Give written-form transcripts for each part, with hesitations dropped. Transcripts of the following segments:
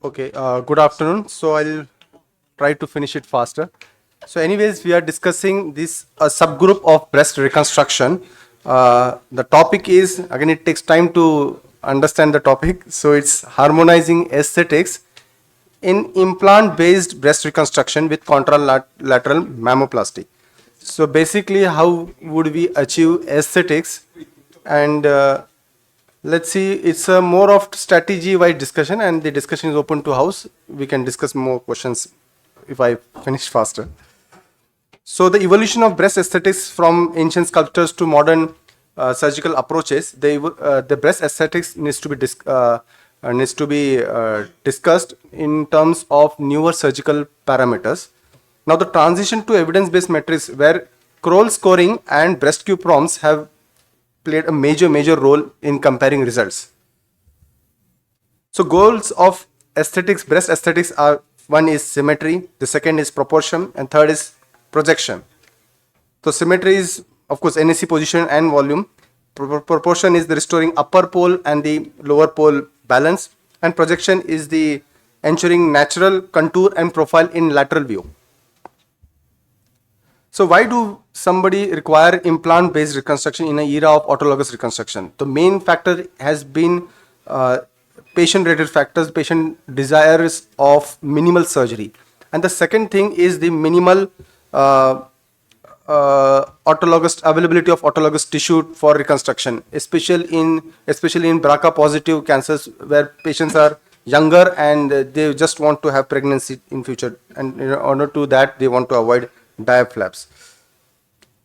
Okay, good afternoon. So I'll try to finish it faster. So anyways, we are discussing this subgroup of breast reconstruction. The topic is, again, it takes time to understand the topic. So it's harmonizing aesthetics in implant-based breast reconstruction with contralateral mammoplasty. So basically, how would we achieve aesthetics? And let's see, it's a more of strategy-wide discussion, and the discussion is open to house. We can discuss more questions if I finish faster. So the evolution of breast aesthetics from ancient sculptures to modern surgical approaches, the breast aesthetics needs to be discussed in terms of newer surgical parameters. Now the transition to evidence-based metrics where Kroll scoring and breast Q prompts have played a major role in comparing results. So goals of aesthetics, breast aesthetics are: one is symmetry, the second is proportion, and third is projection. So symmetry is of course NAC position and volume. Proportion is the restoring upper pole and the lower pole balance, and projection is the ensuring natural contour and profile in lateral view. So why do somebody require implant-based reconstruction in an era of autologous reconstruction? The main factor has been patient-related factors, patient desires of minimal surgery. And the second thing is the minimal autologous availability of autologous tissue for reconstruction, especially in BRCA positive cancers where patients are younger and they just want to have pregnancy in future, and in order to that they want to avoid diaphragms.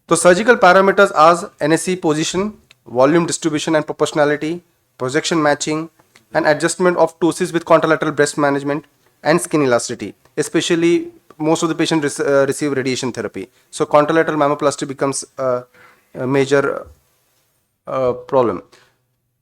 So surgical parameters are NSC position, volume distribution and proportionality, projection matching, and adjustment of ptosis with contralateral breast management, and skin elasticity. Especially most of the patients receive radiation therapy. So contralateral mammoplasty becomes a major problem.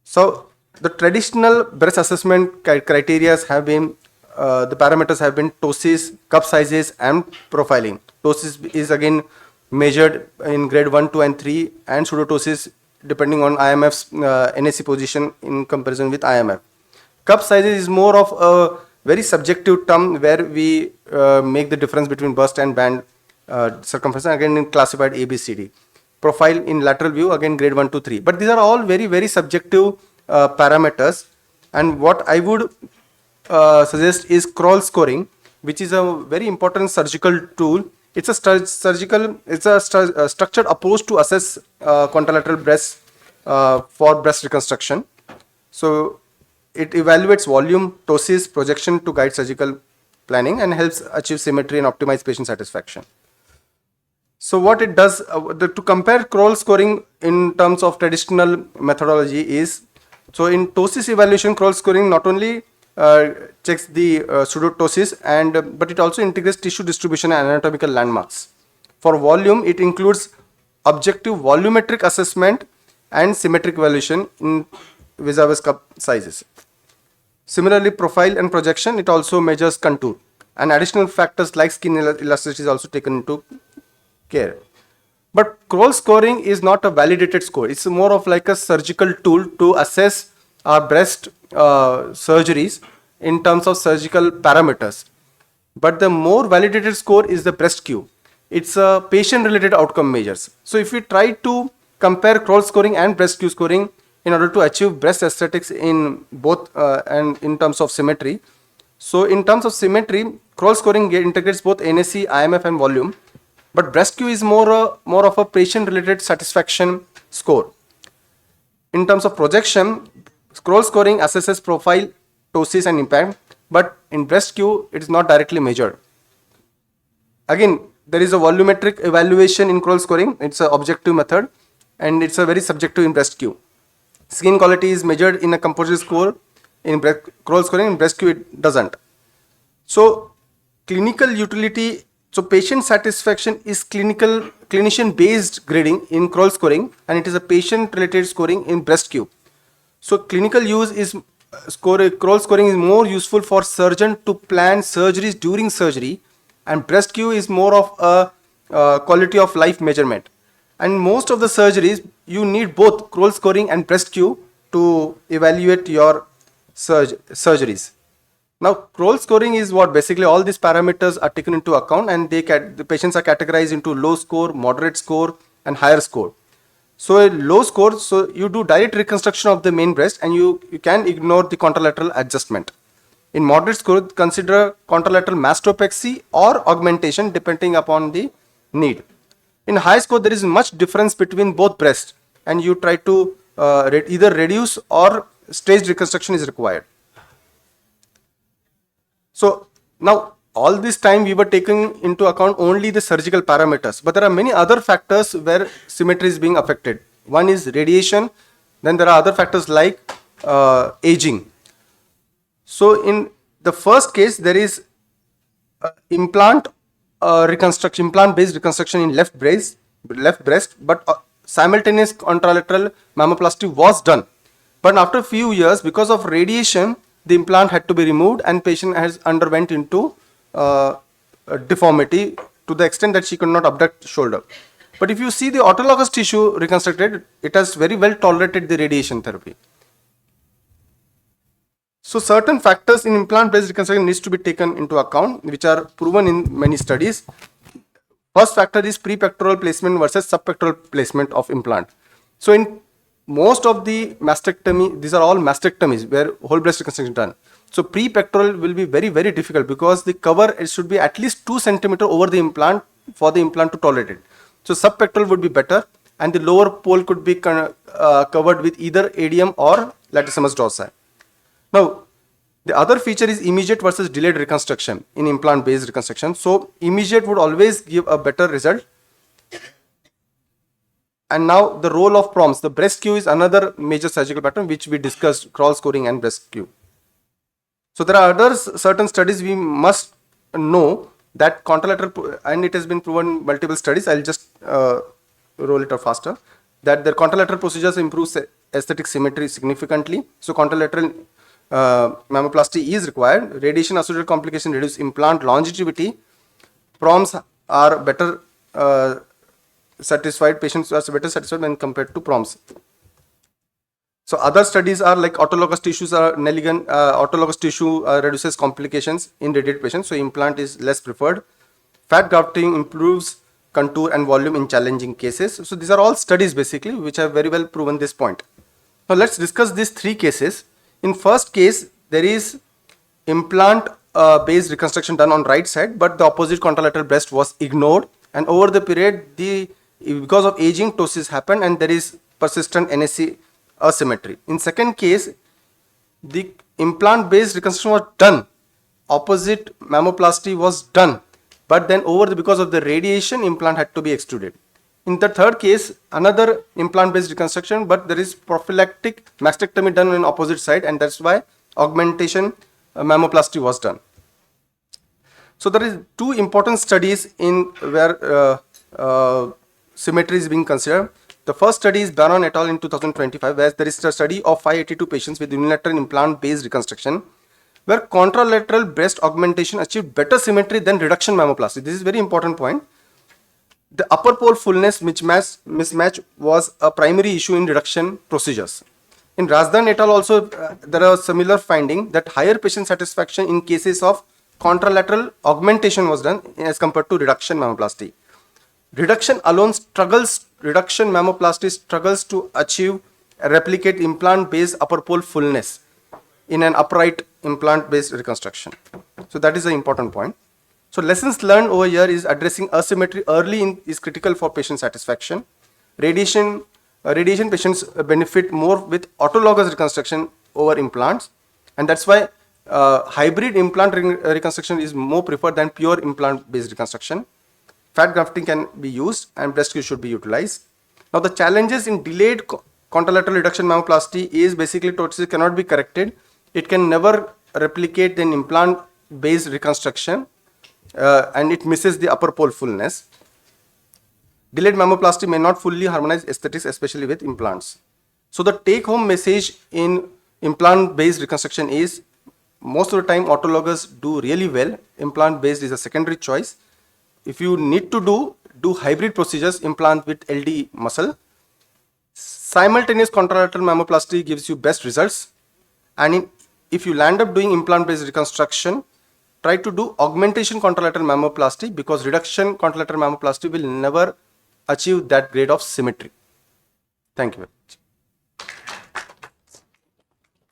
So the traditional breast assessment criteria have been the parameters have been ptosis, cup sizes, and profiling. Ptosis is again measured in grade 1, 2, and 3, and pseudotosis depending on IMF's NAC position in comparison with IMF. Cup sizes is more of a very subjective term where we make the difference between bust and band circumference, again in classified ABCD. Profile in lateral view, again grade 1 to 3. But these are all very subjective parameters, and what I would suggest is Kroll scoring, which is a very important surgical tool. It's a structured approach to assess contralateral breast for breast reconstruction. So it evaluates volume, ptosis, projection to guide surgical planning and helps achieve symmetry and optimize patient satisfaction. So what it does to compare Kroll scoring in terms of traditional methodology is, so in ptosis evaluation, Kroll scoring not only checks the pseudotosis but it also integrates tissue distribution and anatomical landmarks. For volume, it includes objective volumetric assessment and symmetric evaluation in vis-a-vis cup sizes. Similarly, profile and projection, it also measures contour, and additional factors like skin elasticity is also taken into care. But Kroll scoring is not a validated score. It's more of like a surgical tool to assess our breast surgeries in terms of surgical parameters. But the more validated score is the breast Q. It's a patient-related outcome measures. So if we try to compare Kroll scoring and breast Q scoring in order to achieve breast aesthetics in both and in terms of symmetry. So in terms of symmetry, Kroll scoring integrates both NAC, IMF, and volume. But breast Q is more of a patient-related satisfaction score. In terms of projection, Kroll scoring assesses profile, ptosis, and impact, but in breast Q, it is not directly measured. Again, there is a volumetric evaluation in Kroll scoring. It's an objective method, and it's a very subjective in breast Q. Skin quality is measured in a composite score in Kroll scoring. In breast Q, it doesn't. So clinical utility. So patient satisfaction is clinician-based grading in Kroll scoring, and it is a patient-related scoring in breast Q. So clinical use is Kroll scoring is more useful for surgeon to plan surgeries during surgery, and breast Q is more of a quality of life measurement. And most of the surgeries, you need both Kroll scoring and breast Q to evaluate your surgeries. Now, Kroll scoring is what basically all these parameters are taken into account, and the patients are categorized into low score, moderate score, and higher score. So a low score, so you do direct reconstruction of the main breast and you can ignore the contralateral adjustment. In moderate score, consider contralateral mastopexy or augmentation depending upon the need. In high score, there is much difference between both breasts and you try to either reduce or staged reconstruction is required. So now all this time we were taking into account only the surgical parameters, but there are many other factors where symmetry is being affected. One is radiation, then there are other factors like aging. So in the first case, there is implant based reconstruction in left breast, but simultaneous contralateral mammoplasty was done. But after a few years, because of radiation, the implant had to be removed and patient has underwent into deformity to the extent that she could not abduct shoulder. But if you see the autologous tissue reconstructed, it has very well tolerated the radiation therapy. So certain factors in implant-based reconstruction needs to be taken into account, which are proven in many studies. First factor is prepectoral placement versus subpectoral placement of implant. So in most of the mastectomy, these are all mastectomies where whole breast reconstruction is done. So prepectoral will be very, very difficult because the cover, it should be at least 2 centimeters over the implant for the implant to tolerate it. So subpectoral would be better, and the lower pole could be covered with either ADM or latissimus dorsi. Now, the other feature is immediate versus delayed reconstruction in implant-based reconstruction. So immediate would always give a better result. And now the role of PROMs. The breast Q is another major surgical pattern which we discussed, Kroll scoring and breast Q. So there are other certain studies we must know that contralateral, and it has been proven multiple studies. I'll just roll it out faster. That the contralateral procedures improve aesthetic symmetry significantly. So contralateral mammoplasty is required. Radiation associated complication reduce implant longevity. PROMs are better satisfied, patients are better satisfied when compared to PROMs. So other studies are like autologous tissues are autologous tissue reduces complications in radiated patients, so implant is less preferred. Fat grafting improves contour and volume in challenging cases. So these are all studies basically which have very well proven this point. Now let's discuss these 3 cases. In first case, there is implant based reconstruction done on right side, but the opposite contralateral breast was ignored, and over the period because of aging, ptosis happened and there is persistent NSC asymmetry. In second case, the implant based reconstruction was done, opposite mammoplasty was done, but then because of the radiation, implant had to be extruded. In the third case, another implant based reconstruction, but there is prophylactic mastectomy done on opposite side, and that's why augmentation mammoplasty was done. So there is 2 important studies in where symmetry is being considered. The first study is Baron et al. In 2025, where there is a study of 582 patients with unilateral implant-based reconstruction, where contralateral breast augmentation achieved better symmetry than reduction mammoplasty. This is very important point. The upper pole fullness mismatch was a primary issue in reduction procedures. In Razdan et al. Also, there are similar finding that higher patient satisfaction in cases of contralateral augmentation was done as compared to reduction mammoplasty. Reduction mammoplasty struggles to achieve replicate implant-based upper pole fullness in an upright implant-based reconstruction. So that is an important point. So lessons learned over here is addressing asymmetry early is critical for patient satisfaction. Radiation patients benefit more with autologous reconstruction over implants, and that's why hybrid implant reconstruction is more preferred than pure implant-based reconstruction. Fat grafting can be used and breast tissue should be utilized. Now the challenges in delayed contralateral reduction mammoplasty is basically ptosis cannot be corrected. It can never replicate an implant-based reconstruction and it misses the upper pole fullness. Delayed mammoplasty may not fully harmonize aesthetics, especially with implants. So the take-home message in implant-based reconstruction is most of the time autologous do really well. Implant-based is a secondary choice. If you need to do hybrid procedures, implant with LD muscle. Simultaneous contralateral mammoplasty gives you best results, and in if you land up doing implant based reconstruction, try to do augmentation contralateral mammoplasty, because reduction contralateral mammoplasty will never achieve that grade of symmetry. Thank you.